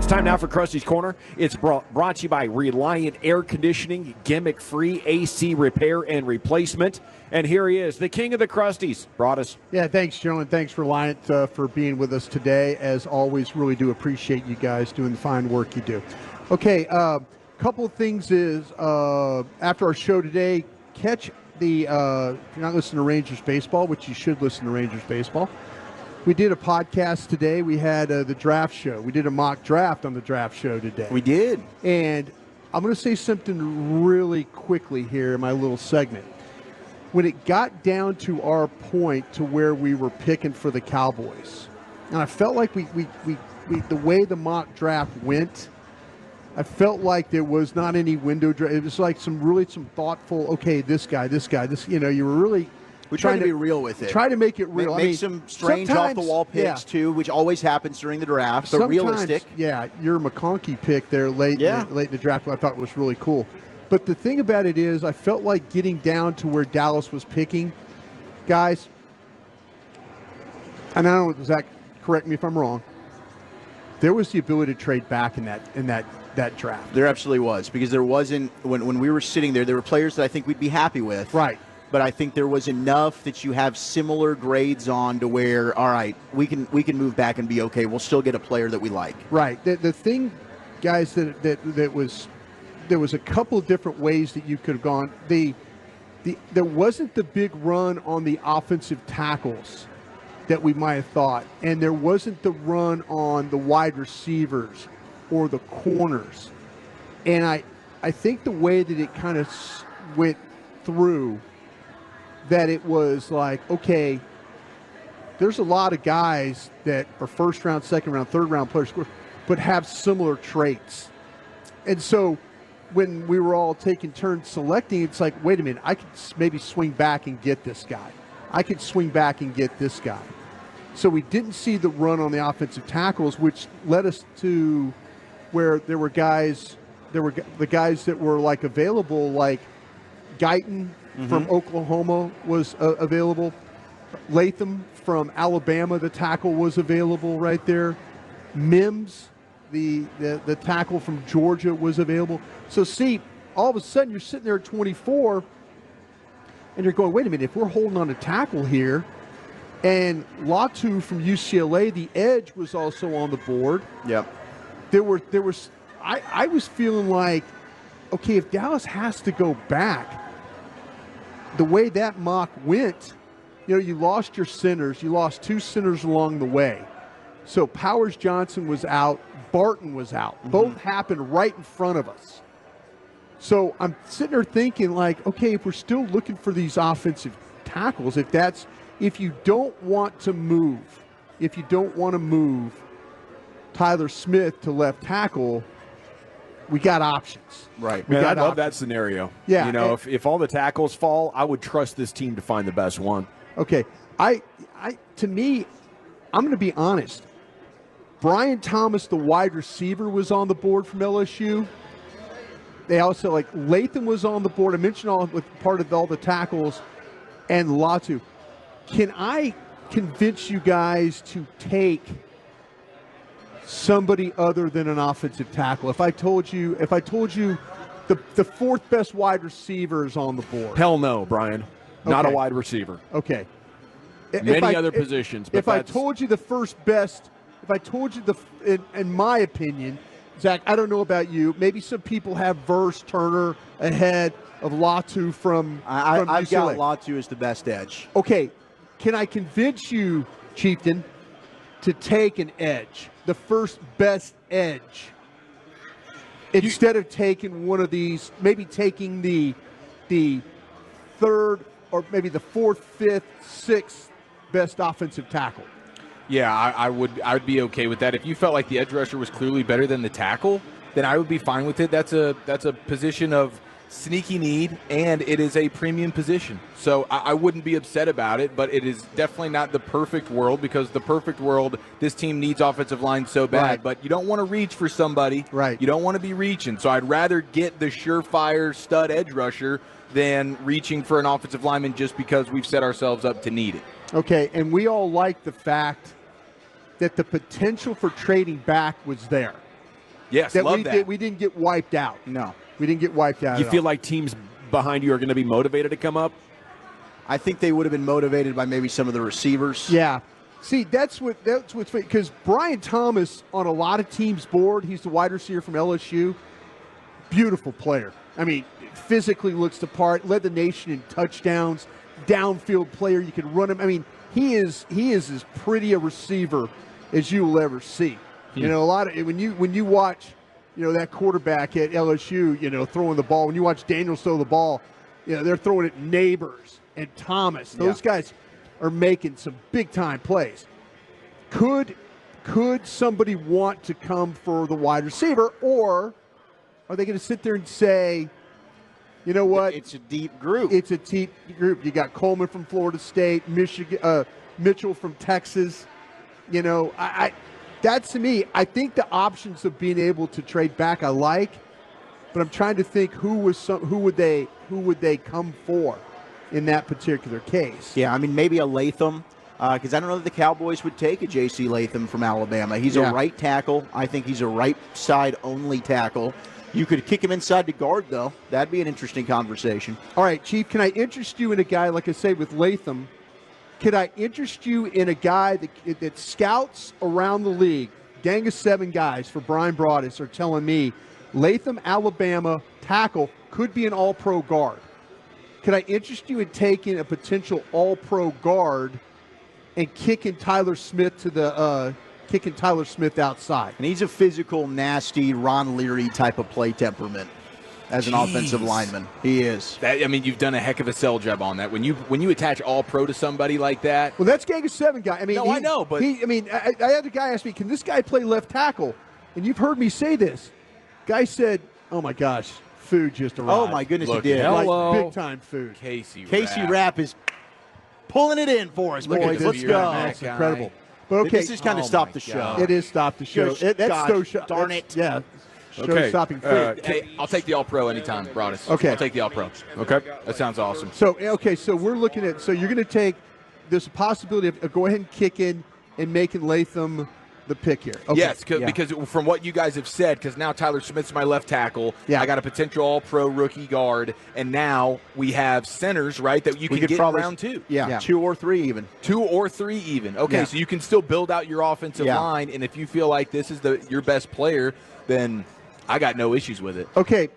Time now for Krusty's Corner. It's brought to you by Reliant Air Conditioning, gimmick-free AC repair and replacement. And here he is, the king of the Krusties, Broaddus. Yeah, thanks, Joe, and thanks, Reliant, for being with us today. As always, really do appreciate you guys doing the fine work you do. Okay, couple of things is, after our show today, catch the, if you're not listening to Rangers baseball, which you should listen to Rangers baseball, we did a podcast today. We had the draft show. We did a mock draft on the draft show today. We did. And I'm going to say something really quickly here in my little segment. When it got down to our point to where we were picking for the Cowboys, and I felt like we the way the mock draft went, I felt like there was not any window draft. It was like some thoughtful, okay, this guy, you were really we tried to be real with it. Try to make it real. Make some strange off-the-wall picks, too, which always happens during the draft, but realistic. Yeah, your McConkey pick there late in the draft I thought was really cool. But the thing about it is I felt like getting down to where Dallas was picking, guys, and I don't know, Zach, correct me if I'm wrong, there was the ability to trade back in that draft. There absolutely was, because there wasn't, when we were sitting there were players that I think we'd be happy with. Right. But I think there was enough that you have similar grades on to where, all right, we can move back and be okay. We'll still get a player that we like. Right. The thing, guys, that was, there was a couple of different ways that you could have gone. There wasn't the big run on the offensive tackles that we might have thought, and there wasn't the run on the wide receivers or the corners. And I think the way that it kind of went through, that it was like, okay, there's a lot of guys that are first round, second round, third round players, but have similar traits. And so when we were all taking turns selecting, it's like, wait a minute, I could maybe swing back and get this guy. I could swing back and get this guy. So we didn't see the run on the offensive tackles, which led us to where there were the guys that were like available, like Guyton from Oklahoma was available. Latham from Alabama, the tackle, was available right there. Mims, the tackle from Georgia, was available. So see, all of a sudden you're sitting there at 24 and you're going, wait a minute, if we're holding on a tackle here, and Latu from UCLA, the edge, was also on the board. Yep. I was feeling like, okay, if Dallas has to go back, the way that mock went, you lost your centers. You lost two centers along the way. So Powers Johnson was out. Barton was out. Both happened right in front of us. So I'm sitting there thinking, like, okay, if we're still looking for these offensive tackles, if you don't want to move Tyler Smith to left tackle, we got options. Right. Man, I love that scenario. Yeah. If all the tackles fall, I would trust this team to find the best one. Okay. To me, I'm going to be honest. Brian Thomas, the wide receiver, was on the board from LSU. They also, like, Latham was on the board. I mentioned part of all the tackles, and Latu. Can I convince you guys to take somebody other than an offensive tackle? If I told you the fourth best wide receiver is on the board. Hell no, Brian. Not a wide receiver. Okay. Many other positions. But if I told you the first best, in my opinion, Zach, I don't know about you, maybe some people have Verse Turner ahead of Latu from I've UCLA. got Latu as the best edge. Okay. Can I convince you, Chieftain, to take an edge, the first best edge, instead of taking one of these, maybe taking the third or maybe the fourth, fifth, sixth best offensive tackle? Yeah, I would be okay with that. If you felt like the edge rusher was clearly better than the tackle, then I would be fine with it. That's a position of sneaky need, and it is a premium position. So I wouldn't be upset about it, but it is definitely not the perfect world, because the perfect world, this team needs offensive line so bad. Right. But you don't want to reach for somebody. Right. You don't want to be reaching. So I'd rather get the surefire stud edge rusher than reaching for an offensive lineman just because we've set ourselves up to need it. Okay, and we all like the fact that the potential for trading back was there. Yes, love that. We didn't get wiped out. No. We didn't get wiped out. You feel like teams behind you are going to be motivated to come up? I think they would have been motivated by maybe some of the receivers. Yeah. See, that's what's because Brian Thomas on a lot of teams' board, he's the wide receiver from LSU. Beautiful player. I mean, physically looks the part, led the nation in touchdowns, downfield player. You can run him. I mean, he is as pretty a receiver as you will ever see. You know, a lot of when you watch, that quarterback at LSU, throwing the ball. When you watch Daniels throw the ball, they're throwing it Neighbors and Thomas. Those guys are making some big time plays. Could somebody want to come for the wide receiver, or are they going to sit there and say, you know what? It's a deep group. It's a deep group. You got Coleman from Florida State, Mitchell from Texas. That to me, I think the options of being able to trade back I like, but I'm trying to think who would they come for in that particular case. Yeah, I mean maybe a Latham, because I don't know that the Cowboys would take a J.C. Latham from Alabama. He's a right tackle. I think he's a right side only tackle. You could kick him inside to guard, though. That'd be an interesting conversation. All right, Chief, can I interest you in a guy, like I say, with Latham? Could I interest you in a guy that scouts around the league, gang of 7 guys for Brian Broaddus are telling me Latham, Alabama, tackle, could be an all-pro guard. Could I interest you in taking a potential all-pro guard and kicking Tyler Smith outside? And he's a physical, nasty, Ron Leary type of play temperament as an offensive lineman. He is. You've done a heck of a sell job on that. When you attach all pro to somebody like that. Well, that's gang of 7 guy. I mean, I know, but I had a guy ask me, can this guy play left tackle? And you've heard me say this. Guy said, oh my gosh, food just arrived. Oh my goodness, it did. Hello. Like big time food. Casey Rapp is pulling it in for us, boys. Let's go. That's incredible. But okay, this is kind of stop the show. It is stop the show. Darn it. Yeah. Okay. Stopping food. Hey, I'll take the all-pro anytime, Broaddus. Okay. I'll take the all-pro. Okay. That sounds awesome. So we're looking at, so you're going to take, there's a possibility of go ahead and kick in and making Latham the pick here. Okay. Yes, because from what you guys have said, because now Tyler Smith's my left tackle. Yeah. I got a potential all-pro rookie guard, and now we have centers, right, that you can get probably, round 2. Yeah, 2 or 3 even. 2 or 3 even. Okay, so you can still build out your offensive line, and if you feel like this is your best player, then I got no issues with it. Okay.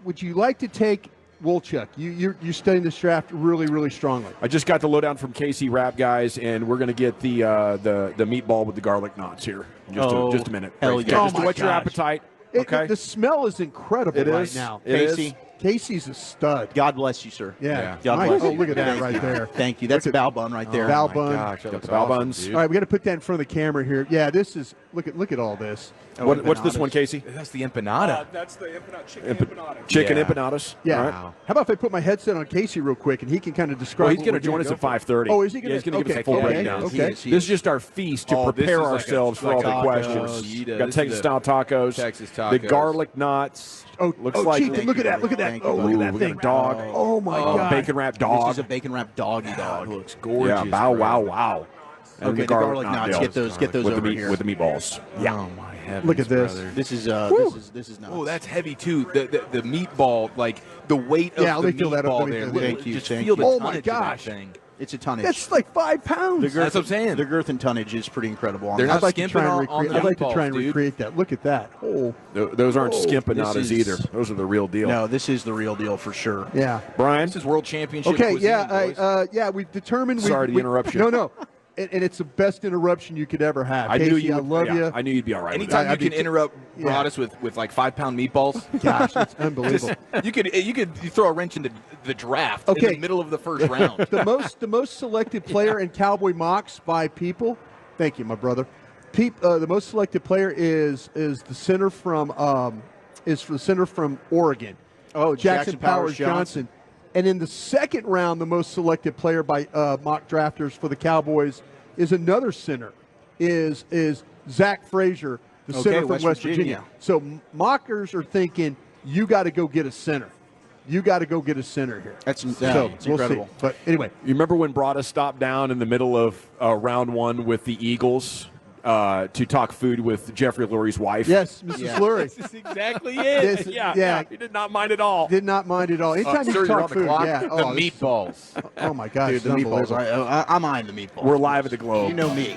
Would you like to take Wolchuk? You're studying this draft really, really strongly. I just got the lowdown from KC Rapp, guys, and we're going to get the meatball with the garlic knots here. Just a minute. Hell Just yeah. to whet your appetite. Okay. The smell is incredible right now. Casey. Casey's a stud. God bless you, sir. Yeah. God bless you. Look at that right there. Thank you. That's a bao bun right there. Bao bun. Gosh, Got the bao buns. All right, we got to put that in front of the camera here. Yeah, this is look at all this. What's this one, Casey? That's the empanada. That's the empanada, chicken empanada. Chicken Yeah. empanadas. Yeah. All right. How about if I put my headset on Casey real quick and he can kind of describe? Well, he's what going we're to join us go at for? 5:30. Oh, is he going to? He's going to give us a okay, full okay, breakdown. Okay. He is. This is just our feast to Oh, this prepare is like ourselves for all the like questions. tacos. Got This Texas is style tacos. Texas The tacos. garlic knots. Looks like Chief, look at that! Look at that! Thank Oh, you, look at Ooh, that we got thing! a dog. Oh my God! Bacon wrap This dog. is a bacon wrap doggy dog. Looks gorgeous. Yeah. Bow bro. wow wow. And Okay, the garlic knots. deal. Get those with over the here. with the meatballs. Yeah. Oh my heavens, Look at this. brother. This is nuts. Oh, that's heavy too. The meatball, like the weight of Yeah, the let me fill that up. meatball Let me there. fill that up. Thank you, Just thank feel the you. Oh, my tonnage of that gosh. thing. It's a tonnage. That's like 5 pounds. The girth, That's what I'm saying. The girth and tonnage is pretty incredible. They're that. not I'd like to skimping try and on recreate. the I'd like to try and meatballs, dude. recreate that. Look at that. Oh, Those aren't skimpanadas this is- either. Those are the real deal. No, this is the real deal for sure. yeah. Brian, This is world championship. Okay, cuisine, yeah, boys. we've determined. Sorry to interrupt you. No, and it's the best interruption you could ever have. I knew Casey, you. I love you. I knew you'd be all right. with Anytime that. you can interrupt Broaddus with like 5-pound meatballs, Gosh, it's unbelievable. you could throw a wrench into the draft in Okay. the middle of the first round. the most selected player in Cowboy mocks by people. Thank you, my brother. The most selected player is the center from Oregon. Oh, Jackson Powers Johnson. And in the second round, the most selected player by mock drafters for the Cowboys is another center, is Zach Frazier, the center from West Virginia. So mockers are thinking, you got to go get a center. You got to go get a center here. That's So it's we'll incredible. see. But anyway, You remember when Broaddus stopped down in the middle of round 1 with the Eagles? to talk food with Jeffrey Lurie's wife. Yes, Mrs. Lurie. This is exactly it. Yeah. He did not mind at all. Did not mind at all. Anytime Sir, you you're talk on the food, clock. yeah. The Oh, this- meatballs. Oh my gosh, Dude, the it's meatballs. unbelievable. I'm eyeing the meatballs. We're live at the Globe. You know me.